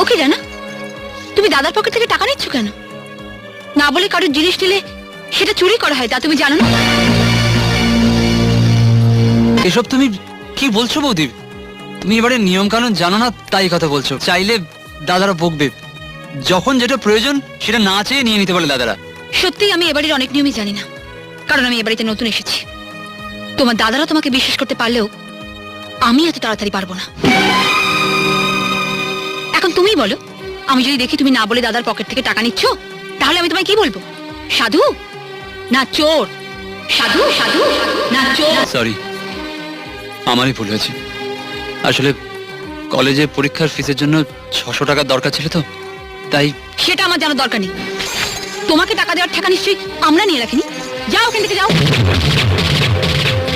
ওকে জানা, তুমি দাদার পকেট থেকে টাকা নিচ্ছ কেন? না বলে কারোর জিনিস নিলে সেটা চুরি করা হয়, তা তুমি জানো না? এসব তুমি কি বলছো বৌদি? তুমি এবারে নিয়ম কানুন জানো না তাই কথা বলছো। চাইলে দাদারা বকবে, যখন যেটা প্রয়োজন সেটা না চেয়ে নিয়ে নিতে বলে দাদারা। সত্যি আমি এবারের অনেক নিয়মই জানি না, কারণ আমি এবাড়িতে নতুন এসেছি। তোমার দাদারা তোমাকে বিশ্বাস করতে পারলেও আমি এত তাড়াতাড়ি পারবো না। এখন তুমিই বলো, আমি যদি দেখি তুমি না বলে দাদার পকেট থেকে টাকা নিচ্ছ, তাহলে আমি তোমায় কি বলবো? সাধু না চোর? সাধু সাধু না চোর? সরি, আমারই ভুল হয়েছে। আসলে কলেজে পরীক্ষার ফিসের জন্য 600 টাকা দরকার ছিল তো, তাই। সেটা আমার জানার দরকার নেই। তোমাকে টাকা দেওয়ার টাকা নিশ্চয়ই আমরা নিয়ে রাখিনি। যাও ওখান থেকে, যাও।